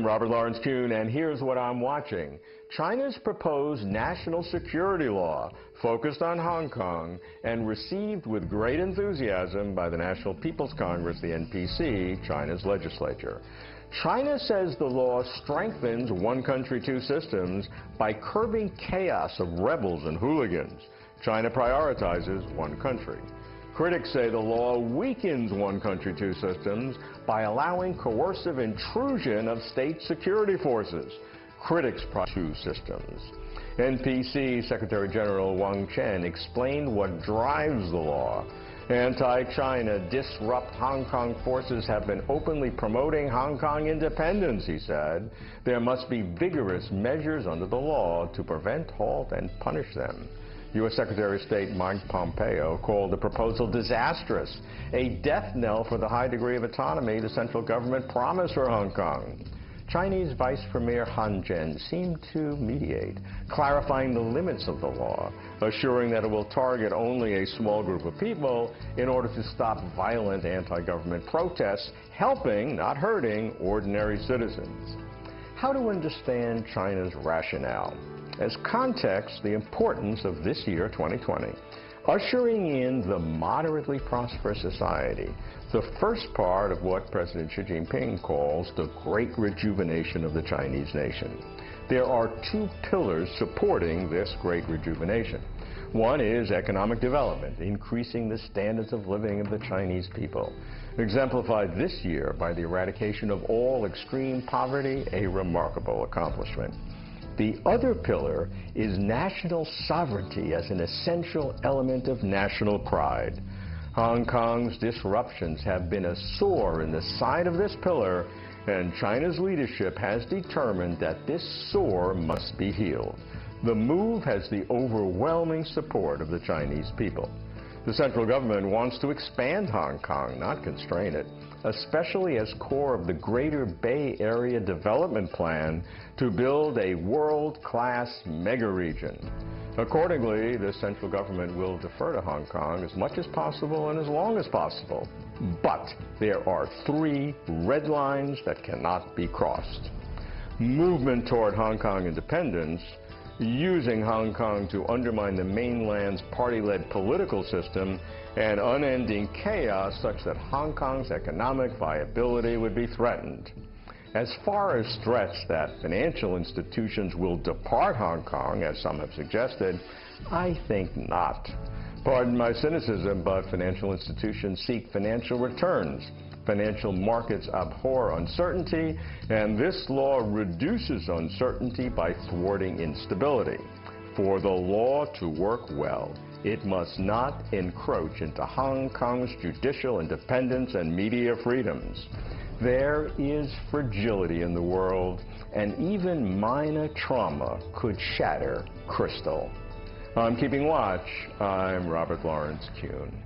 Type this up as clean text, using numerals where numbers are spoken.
Robert Lawrence Kuhn, and here's what I'm watching. China's proposed national security law focused on Hong Kong and received with great enthusiasm by the National People's Congress, the NPC, China's legislature. China says the law strengthens one country, two systems by curbing chaos of rebels and hooligans. China prioritizes one country. Critics say the law weakens one country, two systems by allowing coercive intrusion of state security forces. Critics two systems. NPC Secretary General Wang Chen explained what drives the law. Anti-China disrupt Hong Kong forces have been openly promoting Hong Kong independence, he said. There must be vigorous measures under the law to prevent, halt, and punish them. U.S. Secretary of State Mike Pompeo called the proposal disastrous, a death knell for the high degree of autonomy the central government promised for Hong Kong. Chinese Vice Premier Han Zhen seemed to mediate, clarifying the limits of the law, assuring that it will target only a small group of people in order to stop violent anti-government protests, helping, not hurting, ordinary citizens. How to understand China's rationale? As context, the importance of this year, 2020, ushering in the moderately prosperous society, the first part of what President Xi Jinping calls the great rejuvenation of the Chinese nation. There are two pillars supporting this great rejuvenation. One is economic development, increasing the standards of living of the Chinese people, exemplified this year by the eradication of all extreme poverty, a remarkable accomplishment. The other pillar is national sovereignty as an essential element of national pride. Hong Kong's disruptions have been a sore in the side of this pillar, and China's leadership has determined that this sore must be healed. The move has the overwhelming support of the Chinese people. The central government wants to expand Hong Kong, not constrain it, especially as core of the Greater Bay Area Development Plan to build a world-class mega-region. Accordingly, the central government will defer to Hong Kong as much as possible and as long as possible. But there are three red lines that cannot be crossed. Movement toward Hong Kong independence, using Hong Kong to undermine the mainland's party-led political system, and unending chaos such that Hong Kong's economic viability would be threatened. As far as threats that financial institutions will depart Hong Kong, as some have suggested, I think not. Pardon my cynicism, but financial institutions seek financial returns. Financial markets abhor uncertainty, and this law reduces uncertainty by thwarting instability. For the law to work well, it must not encroach into Hong Kong's judicial independence and media freedoms. There is fragility in the world, and even minor trauma could shatter crystal. I'm keeping watch. I'm Robert Lawrence Kuhn.